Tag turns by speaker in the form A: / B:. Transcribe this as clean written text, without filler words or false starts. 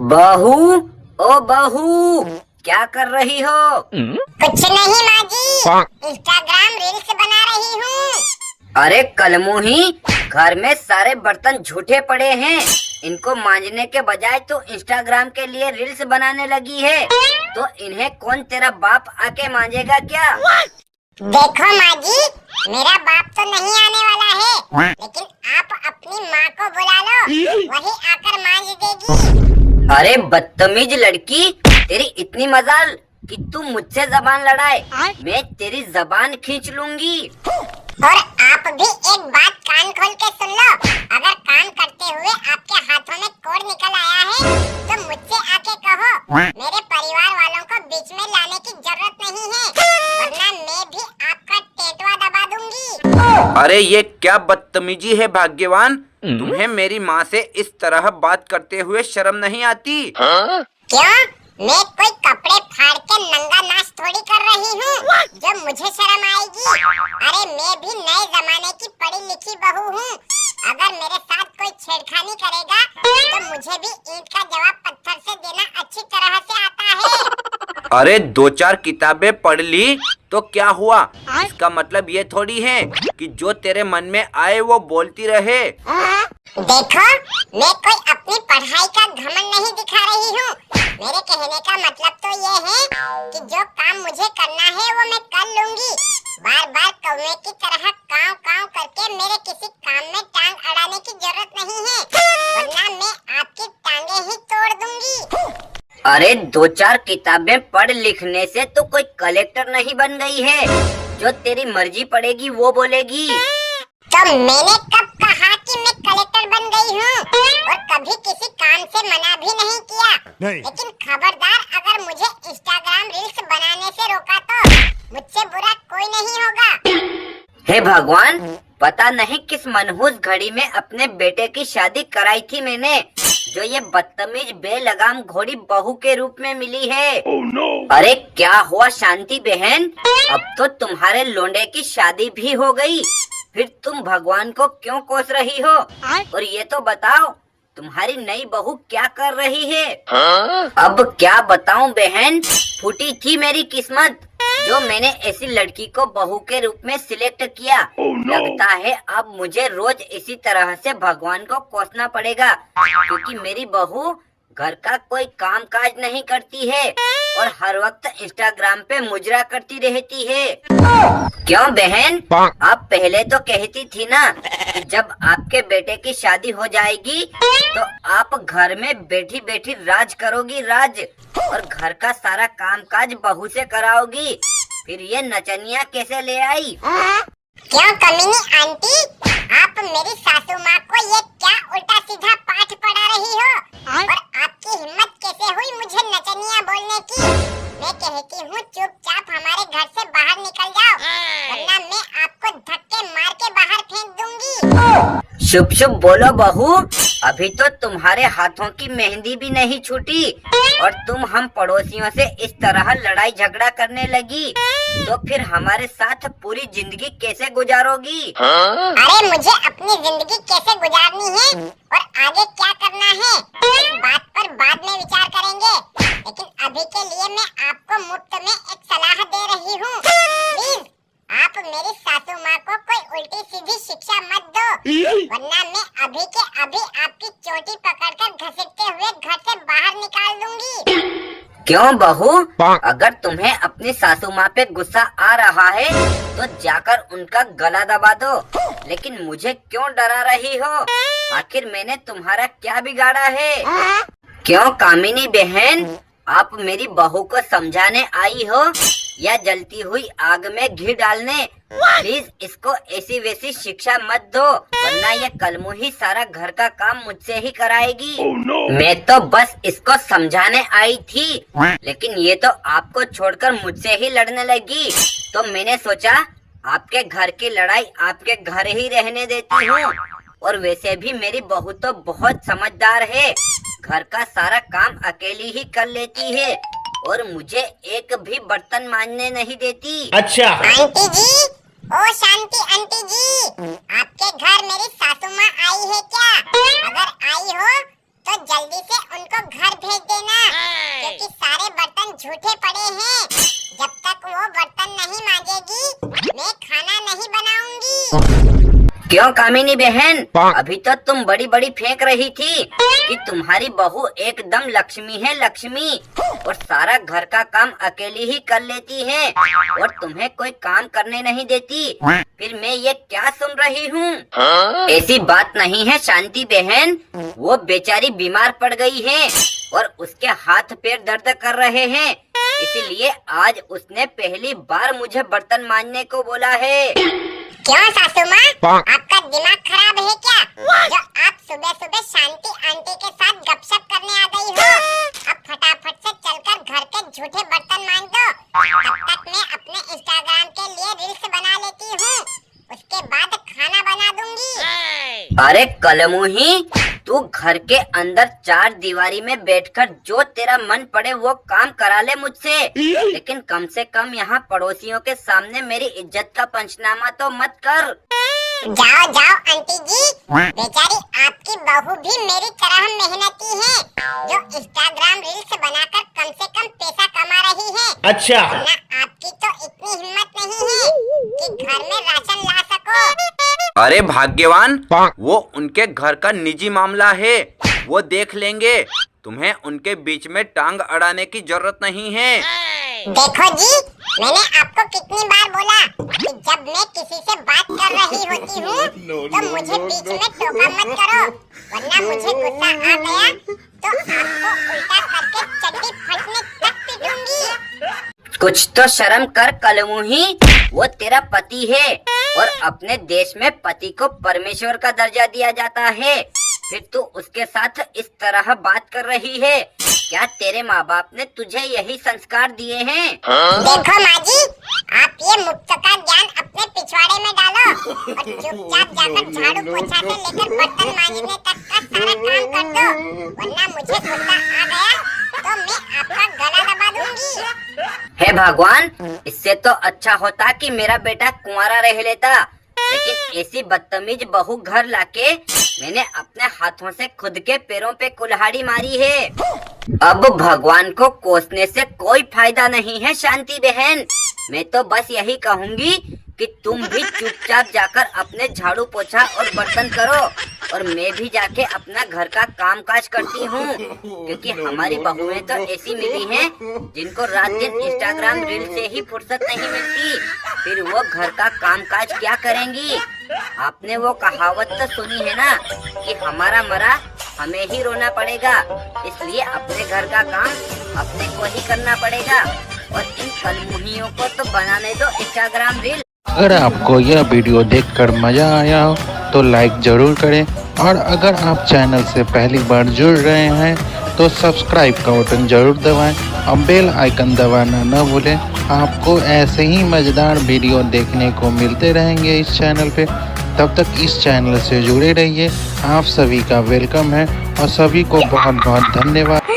A: बहू, ओ बहू, क्या कर रही हो?
B: कुछ नहीं माँ जी, इंस्टाग्राम रील्स बना रही हूँ।
A: अरे कलमुही, घर में सारे बर्तन झूठे पड़े हैं। इनको मांजने के बजाय तो इंस्टाग्राम के लिए रील्स बनाने लगी है। तो इन्हें कौन तेरा बाप आके मांजेगा क्या?
B: देखो माँ जी, मेरा बाप तो नहीं आने वाला है, लेकिन आप अपनी माँ को बुला लो, वही आकर मांज देगी।
A: अरे बदतमीज लड़की, तेरी इतनी मजाल कि तू मुझसे जबान लड़ाए। मैं तेरी जबान खींच लूंगी।
B: और आप भी एक बात कान खोल के सुन लो, अगर काम करते हुए आपके हाथों में कोड़ निकल आया है तो मुझसे आके कहो। मेरे परिवार वालों को बीच में लाने की जरूरत नहीं है, वरना मैं भी आपका टेटवा दबा दूंगी।
C: अरे ये क्या बदतमीजी है भाग्यवान, तुम्हें मेरी माँ से इस तरह बात करते हुए शर्म नहीं आती?
B: क्यों? मैं कोई कपड़े फाड़ के नंगा नाच थोड़ी कर रही हूँ जो मुझे शर्म आएगी। अरे मैं भी नए जमाने की पढ़ी लिखी बहू हूँ। अगर मेरे साथ कोई छेड़खानी करेगा तो मुझे भी ईंट का जवाब पत्थर से देना अच्छी तरह से आता है।
C: अरे दो चार किताबें पढ़ ली तो क्या हुआ? इसका मतलब ये थोड़ी है कि जो तेरे मन में आए वो बोलती रहे।
B: देखो, मैं कोई अपनी पढ़ाई का घमंड नहीं दिखा रही हूँ। मेरे कहने का मतलब तो ये है कि जो काम मुझे करना है वो मैं कर लूंगी। बार बार कौवे की तरह काव काव करके मेरे किसी काम में टांग अड़ाने की जरूरत नहीं है, वरना मैं आपकी टांगे ही तोड़ दूंगी।
A: अरे दो चार किताबें पढ़ लिखने से तो कोई कलेक्टर नहीं बन गई है। जो तेरी मर्जी पड़ेगी वो बोलेगी।
B: तो मैंने कब कहा कि मैं कलेक्टर बन गई हूँ? और कभी किसी काम से मना भी नहीं किया। लेकिन खबरदार, अगर मुझे इंस्टाग्राम रील्स बनाने से रोका तो मुझसे बुरा कोई नहीं होगा।
A: हे भगवान, पता नहीं किस मनहूस घड़ी में अपने बेटे की शादी कराई थी मैंने, जो ये बदतमीज बेलगाम घोड़ी बहू के रूप में मिली है। अरे क्या हुआ शांति बहन, अब तो तुम्हारे लोंडे की शादी भी हो गई, फिर तुम भगवान को क्यों कोस रही हो? और ये तो बताओ, तुम्हारी नई बहू क्या कर रही है? अब क्या बताऊं बहन, फूटी थी मेरी किस्मत जो मैंने ऐसी लड़की को बहू के रूप में सिलेक्ट किया। लगता है अब मुझे रोज इसी तरह से भगवान को कोसना पड़ेगा, क्योंकि मेरी बहू घर का कोई काम काज नहीं करती है और हर वक्त इंस्टाग्राम पे मुजरा करती रहती है। क्यों बहन, आप पहले तो कहती थी ना कि जब आपके बेटे की शादी हो जाएगी तो आप घर में बैठी बैठी राज करोगी, राज, और घर का सारा काम काज बहू से कराओगी। फिर ये नचनिया कैसे ले आई?
B: क्यों कमीनी आंटी, आप मेरी सासू माँ को ये क्या उल्टा सीधा पाठ पढ़ा रही हो? और आपकी हिम्मत कैसे हुई मुझे नचनिया बोलने की? मैं कहती हूँ चुपचाप हमारे घर से बाहर निकल जाओ, वरना मैं आपको धक्के मार के बाहर फेंक दूंगी।
A: शुभ शुभ बोलो बहू, अभी तो तुम्हारे हाथों की मेहंदी भी नहीं छूटी और तुम हम पड़ोसियों से इस तरह लड़ाई झगड़ा करने लगी, तो फिर हमारे साथ पूरी जिंदगी कैसे गुजारोगी?
B: अरे मुझे अपनी जिंदगी कैसे गुजारनी है और आगे क्या करना है, इस बात पर बाद में विचार करेंगे। लेकिन अभी के लिए मैं आपको मुफ्त में एक सलाह दे रही हूँ। प्लीज आप मेरी सासू माँ को कोई उल्टी सीधी शिक्षा मत दो, वरना मैं अभी के अभी आपकी चोटी पकड़कर घसीटते हुए घर से बाहर निकाल दूंगी।
A: क्यों बहू, अगर तुम्हें अपनी सासू माँ पे गुस्सा आ रहा है तो जाकर उनका गला दबा दो, लेकिन मुझे क्यों डरा रही हो? आखिर मैंने तुम्हारा क्या बिगाड़ा है? क्यों कामिनी बहन, आप मेरी बहू को समझाने आई हो या जलती हुई आग में घी डालने? प्लीज इसको ऐसी वैसी शिक्षा मत दो, वरना ये कलमुही सारा घर का काम मुझसे ही कराएगी। मैं तो बस इसको समझाने आई थी, लेकिन ये तो आपको छोड़कर मुझसे ही लड़ने लगी। तो मैंने सोचा आपके घर की लड़ाई आपके घर ही रहने देती हूँ। और वैसे भी मेरी बहू तो बहुत समझदार है, घर का सारा काम अकेली ही कर लेती है और मुझे एक भी बर्तन मांजने नहीं देती।
C: अच्छा
B: आंटी जी, ओ शांति आंटी जी, आपके घर मेरी सासू माँ आई है क्या? अगर आई हो तो जल्दी से उनको घर भेज झूठे पड़े हैं। जब तक वो बर्तन नहीं मांजेगी मैं खाना नहीं बनाऊंगी।
A: क्यों कामिनी बहन, अभी तो तुम बड़ी बड़ी फेंक रही थी कि तुम्हारी बहू एकदम लक्ष्मी है, लक्ष्मी, और सारा घर का काम अकेली ही कर लेती है और तुम्हें कोई काम करने नहीं देती। फिर मैं ये क्या सुन रही हूँ? ऐसी बात नहीं है शांति बहन, वो बेचारी बीमार पड़ गई है और उसके हाथ पैर दर्द कर रहे हैं, इसीलिए आज उसने पहली बार मुझे बर्तन मांजने को बोला है।
B: क्यों सासू माँ, आपका दिमाग खराब है क्या? जो आप सुबह सुबह शांति आंटी के साथ गपशप करने आ गई हो। अब फटाफट से चलकर घर के झूठे बर्तन मांज दो, तब तक मैं अपने इंस्टाग्राम के लिए रील्स बना लेती हूँ, उसके बाद खाना बना दूंगी।
A: अरे कलमुही, तू घर के अंदर चार दीवारी में बैठकर जो तेरा मन पड़े वो काम करा ले मुझसे, लेकिन कम से कम यहाँ पड़ोसियों के सामने मेरी इज्जत का पंचनामा तो मत कर।
B: जाओ जाओ आंटी जी, बेचारी आपकी बहू भी मेरी तरह मेहनती है, जो इंस्टाग्राम रील्स बनाकर कम से कम पैसा कमा रही है।
D: अच्छा,
B: वरना आपकी तो इतनी हिम्मत नहीं है कि घर में राशन ला सको।
C: अरे भाग्यवान, वो उनके घर का निजी मामला है, वो देख लेंगे। तुम्हें उनके बीच में टांग अड़ाने की जरूरत नहीं है।
B: देखो जी, मैंने आपको कितनी बार बोला कि जब मैं किसी से बात कर रही होती हूँ तो मुझे बीच में टोका मत करो, वरना मुझे गुस्सा आ गया तो आपको उल्टा करके चड्डी फटने तक पीटूंगी।
A: कुछ तो शर्म कर कलमुही, वो तेरा पति है और अपने देश में पति को परमेश्वर का दर्जा दिया जाता है, फिर तू उसके साथ इस तरह बात कर रही है। क्या तेरे माँ बाप ने तुझे यही संस्कार दिए हैं?
B: देखो माँ जी, आप ये मुफ्त का ज्ञान अपने पिछवाड़े में डालो और चुपचाप जाकर झाड़ू पोछा से लेकर बर्तन मांजने तक का सारा काम कर दो, वरना मुझे गुस्सा आ गया तो मैं आपका गला दबा दूंगी।
A: हे भगवान, इससे तो अच्छा होता कि मेरा बेटा कुंवारा रह लेता, लेकिन ऐसी बदतमीज बहू घर लाके मैंने अपने हाथों से खुद के पैरों पे कुल्हाड़ी मारी है। अब भगवान को कोसने से कोई फायदा नहीं है शांति बहन, मैं तो बस यही कहूँगी कि तुम भी चुपचाप जाकर अपने झाड़ू पोछा और बर्तन करो और मैं भी जाके अपना घर का काम काज करती हूँ, क्योंकि हमारी बहुएं तो ऐसी मिली हैं जिनको रात दिन इंस्टाग्राम रील से ही फुर्सत नहीं मिलती, फिर वो घर का काम काज क्या करेंगी? आपने वो कहावत तो सुनी है ना कि हमारा मरा हमें ही रोना पड़ेगा, इसलिए अपने घर का काम अपने को ही करना पड़ेगा और इन कलमुहियों को तो बनाने दो इंस्टाग्राम रील।
E: अगर आपको यह वीडियो देखकर मज़ा आया हो तो लाइक ज़रूर करें, और अगर आप चैनल से पहली बार जुड़ रहे हैं तो सब्सक्राइब का बटन ज़रूर दबाएं और बेल आइकन दबाना न भूलें। आपको ऐसे ही मज़ेदार वीडियो देखने को मिलते रहेंगे इस चैनल पे। तब तक इस चैनल से जुड़े रहिए। आप सभी का वेलकम है और सभी को बहुत बहुत धन्यवाद।